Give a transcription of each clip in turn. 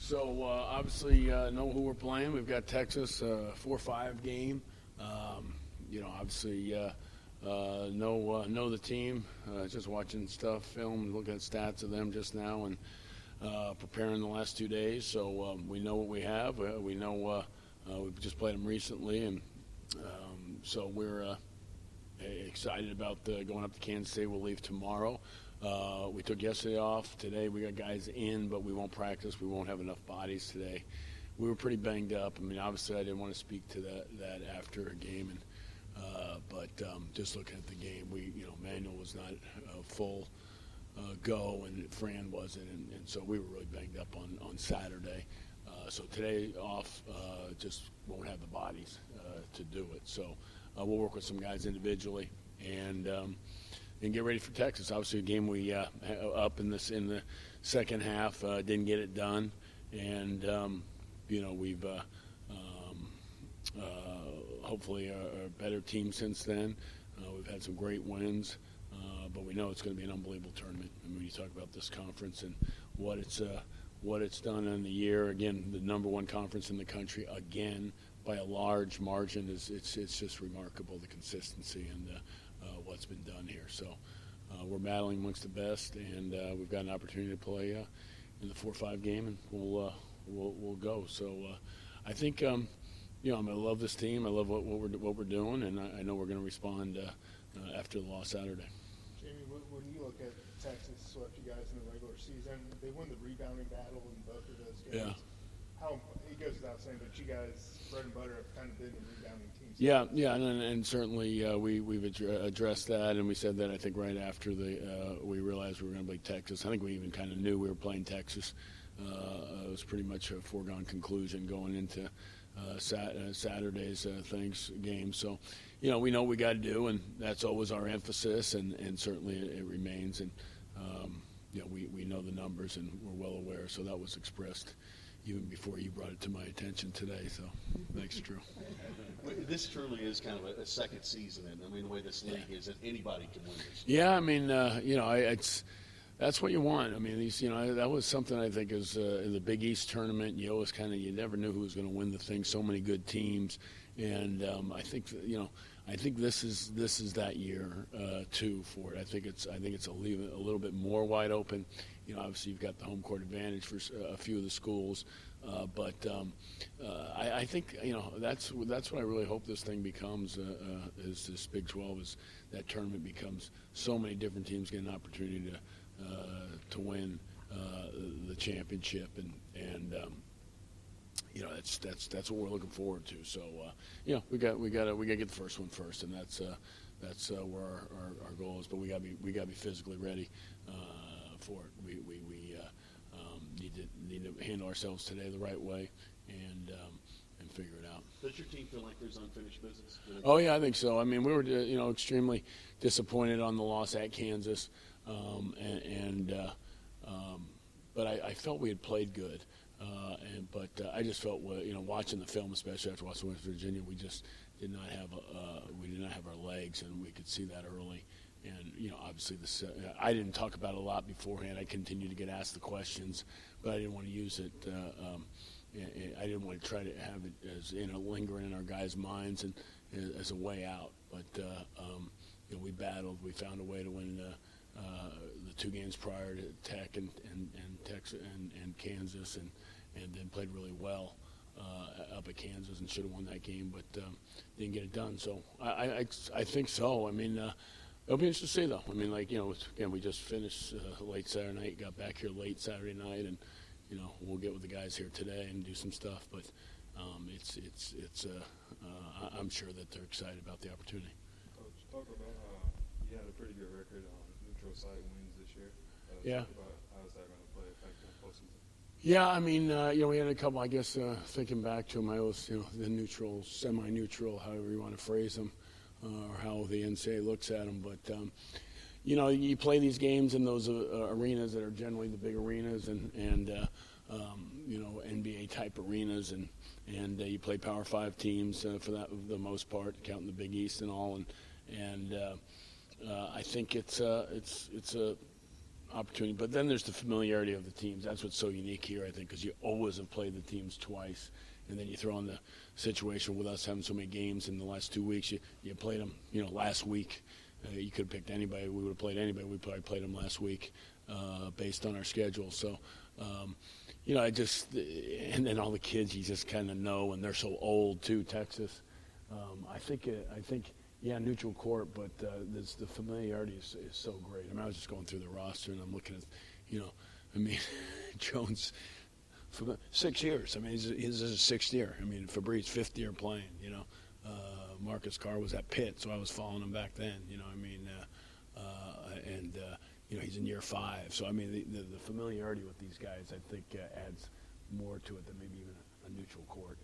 So obviously know who we're playing. We've got Texas 4-5 game. Obviously know the team. Just watching stuff, film, looking at stats of them just now, and preparing the last 2 days. So we know what we have. We know we've just played them recently, and so we're excited about going up to Kansas City. We'll leave tomorrow. We took yesterday off. Today we got guys in, but we won't practice. We won't have enough bodies today. We were pretty banged up. I mean, obviously I didn't want to speak to that after a game, but just looking at the game, Manuel was not full go, and Fran wasn't, and so we were really banged up on Saturday. So today off, just won't have the bodies to do it. So we'll work with some guys individually and get ready for Texas. Obviously, a game we up in the second half, didn't get it done, and we've hopefully a better team since then. We've had some great wins, but we know it's going to be an unbelievable tournament. I mean, when you talk about this conference and what it's done in the year, again, the number one conference in the country, again, by a large margin, it's just remarkable, the consistency and what's been done here. So we're battling amongst the best, and we've got an opportunity to play in the 4-5 game, and we'll go. So I think I love this team. I love what we're doing, and I know we're going to respond after the loss Saturday. Jamie, when you look at Texas swept you guys in the regular season, they won the rebounding battle in both of those games. Yeah. It goes without saying, but you guys, bread and butter, have kind of been the rebounding teams. Yeah, and certainly we've addressed that, and we said that I think right after we realized we were going to play Texas. I think we even kind of knew we were playing Texas. It was pretty much a foregone conclusion going into Saturday's game. So, we know what we got to do, and that's always our emphasis, and certainly it remains. And we know the numbers, and we're well aware. So that was expressed even before you brought it to my attention today. So thanks, Drew. This truly is kind of a second season, and I mean the way this league is, that anybody can win this. Yeah, I mean, that's what you want. I mean, that was something I think is in the Big East tournament. You always you never knew who was going to win the thing. So many good teams, and I think this is that year too for it. I think it's a little bit more wide open. Obviously you've got the home court advantage for a few of the schools, but I think that's what I really hope this thing becomes. Is this Big 12 is that tournament becomes so many different teams get an opportunity to win the championship, and that's what we're looking forward to. So we got to get the first one first, and that's where our goal is. But we got to be physically ready for it. We need to handle ourselves today the right way and figure it out. Does your team feel like there's unfinished business? Oh yeah, I think so. I mean, we were extremely disappointed on the loss at Kansas, but I felt we had played good. But I just felt, watching the film, especially after watching West Virginia, we just did not have our legs, and we could see that early. And obviously, I didn't talk about it a lot beforehand. I continued to get asked the questions, but I didn't want to use it. I didn't want to try to have it as lingering in our guys' minds and as a way out. But we battled. We found a way to win the 2 games prior to Tech and Texas and Kansas, and then played really well up at Kansas and should have won that game, but didn't get it done. So I think so. I mean, it'll be interesting to see, though. I mean, again, we just finished late Saturday night, got back here late Saturday night, and we'll get with the guys here today and do some stuff. But I'm sure that they're excited about the opportunity. Coach, talk about you had a pretty good record on neutral site wins this year. Yeah. Talk about how is that going to play effective postseason? Yeah, I mean, we had a couple. I guess thinking back to them, I was the neutral, semi-neutral, however you want to phrase them, or how the NCAA looks at them. But you play these games in those arenas that are generally the big arenas and NBA type arenas, and you play Power 5 teams for the most part, counting the Big East and all, and I think it's a opportunity. But then there's the familiarity of the teams. That's what's so unique here, I think, because you always have played the teams twice. And then you throw in the situation with us having so many games in the last 2 weeks. You played them, last week. You could have picked anybody. We would have played anybody. We probably played them last week based on our schedule. So, I just – and then all the kids you just kind of know, and they're so old too, Texas. I think neutral court, but the familiarity is so great. I mean, I was just going through the roster, and I'm looking at, Jones – for 6 years. I mean, this is his 6th year. I mean, Fabrice, 5th year playing, Marcus Carr was at Pitt, so I was following him back then, he's in year 5. So, I mean, the familiarity with these guys, I think, adds more to it than maybe even a neutral court.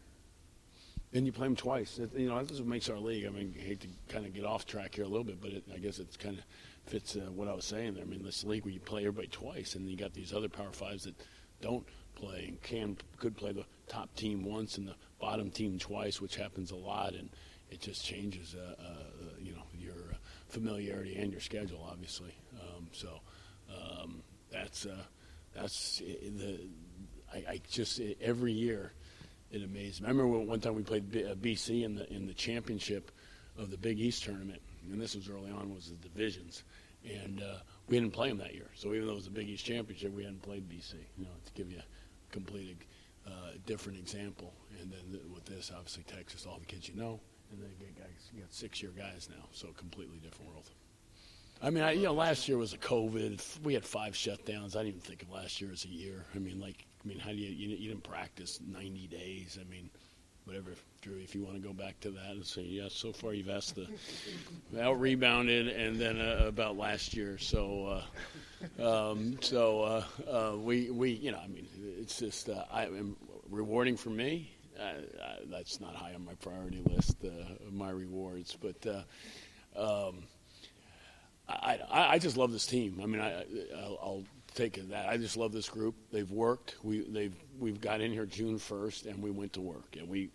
And you play them twice. This is what makes our league. I mean, I hate to kind of get off track here a little bit, but I guess it kind of fits what I was saying there. I mean, this league where you play everybody twice, and you got these other Power Fives that don't play and could play the top team once and the bottom team twice, which happens a lot, and it just changes your familiarity and your schedule, obviously. I just every year it amazed me. I remember one time we played BC in the championship of the Big East tournament, and this was early on, was the divisions, and we didn't play them that year. So even though it was the Big East championship, we hadn't played BC. To give you a complete different example. And then with this, obviously Texas, all the kids and then you got 6-year guys now, so a completely different world. I mean, last year was a COVID. We had 5 shutdowns. I didn't even think of last year as a year. I mean, how do you didn't practice 90 days? I mean, whatever, Drew, if you want to go back to that and say, yes, so far you've asked out rebounded and then about last year. So, it's just rewarding for me. That's not high on my priority list of my rewards, but I just love this team. I mean, I'll take that. I just love this group. They've worked. We've got in here June 1st, and we went to work, and we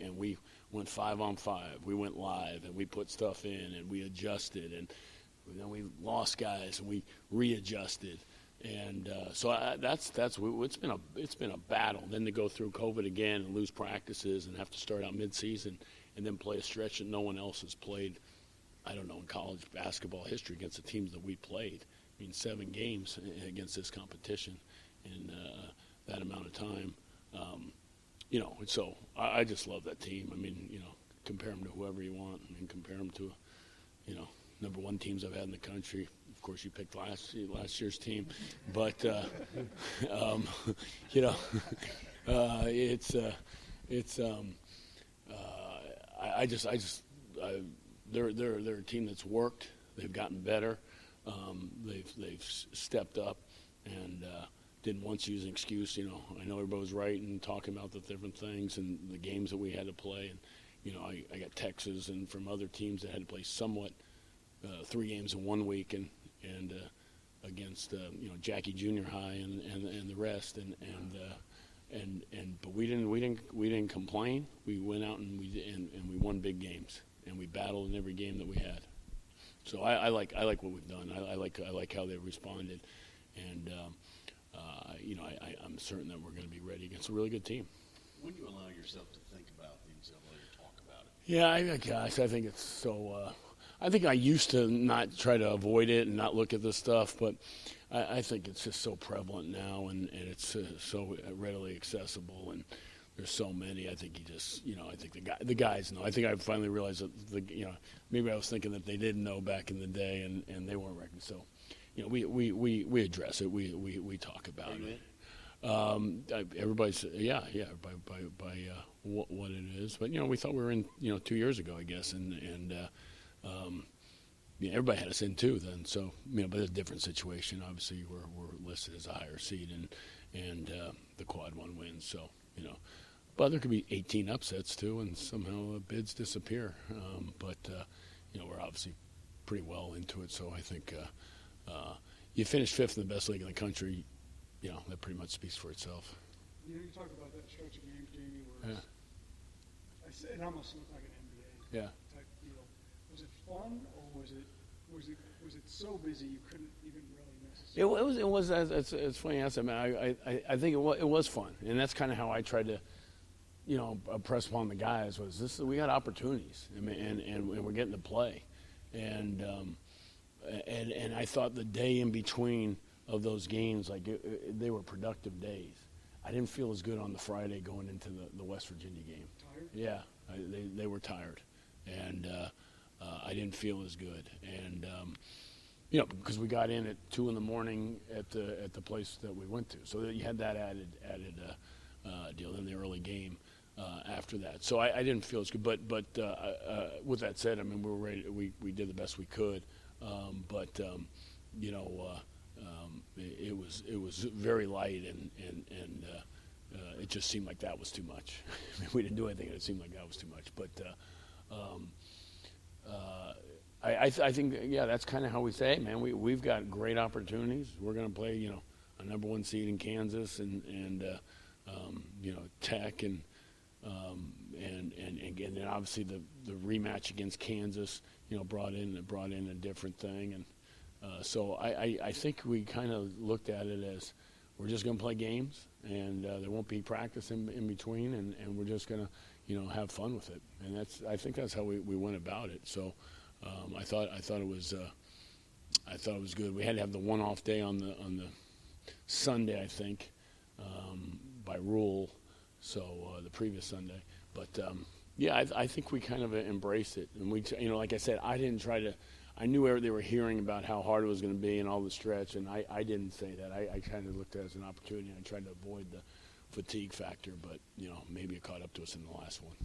went 5-on-5. We went live, and we put stuff in, and we adjusted, and then we lost guys, and we readjusted, and it's been a battle. Then to go through COVID again and lose practices and have to start out mid-season and then play a stretch that no one else has played. I don't know, in college basketball history against the teams that we played. I mean, 7 games against this competition in that amount of time. So I just love that team. I mean, compare them to whoever you want. I mean, compare them to, number 1 teams I've had in the country. Of course, you picked last year's team. But, they're a team that's worked. They've gotten better. They've stepped up and didn't once use an excuse. I know everybody was right and talking about the different things and the games that we had to play. And I got Texas and from other teams that had to play somewhat 3 games in 1 week and against Jackie Junior High and the rest but we didn't complain. We went out and we won big games. And we battled in every game that we had. So I like what we've done. I like how they responded, and I'm certain that we're going to be ready against a really good team. When you allow yourself to think about things, and let you talk about it. Yeah, gosh, I think it's so. I think I used to not try to avoid it and not look at this stuff, but I think it's just so prevalent now, and it's so readily accessible and. There's so many. I think I think the guys know. I think I finally realized that maybe I was thinking that they didn't know back in the day, and they weren't ready. So, we address it. We talk about it. Everybody's by what it is. But we thought we were in 2 years ago, I guess, and everybody had us in too then. So but a different situation. Obviously, we're listed as a higher seed, and the quad 1 wins. So But there could be 18 upsets, too, and somehow bids disappear. But we're obviously pretty well into it, so I think you finish 5th in the best league in the country, that pretty much speaks for itself. You talk about that stretch of games, Jamie, where it almost looked like an NBA type deal. Was it fun, or was it Was it so busy you couldn't even really necessarily? It was it's funny. I mean, I think it was fun, and that's kind of how I tried to, press upon the guys was this. We got opportunities, I mean, and we're getting to play, and I thought the day in between of those games, they were productive days. I didn't feel as good on the Friday going into the West Virginia game. Tired? Yeah, they were tired, and I didn't feel as good, and because we got in at 2 a.m. at the place that we went to, so you had that added deal in the early game after that. So I didn't feel as good, but with that said, I mean we were ready. We did the best we could, but it was very light, and it just seemed like that was too much. I mean, we didn't do anything, and it seemed like that was too much. But I think, that's kind of how we say, man, we've got great opportunities. We're going to play, a number 1 seed in Kansas and Tech and then obviously the rematch against Kansas, brought in a different thing. And so I think we kind of looked at it as we're just going to play games, and there won't be practice in between, and we're just going to, have fun with it. And I think that's how we went about it. So I thought it was good. We had to have the one off day on the Sunday, I think, by rule. So the previous Sunday, but I think we kind of embraced it, and we, like I said, I didn't try to. I knew they were hearing about how hard it was going to be and all the stretch, and I didn't say that. I kind of looked at it as an opportunity. I tried to avoid the fatigue factor, but maybe it caught up to us in the last one.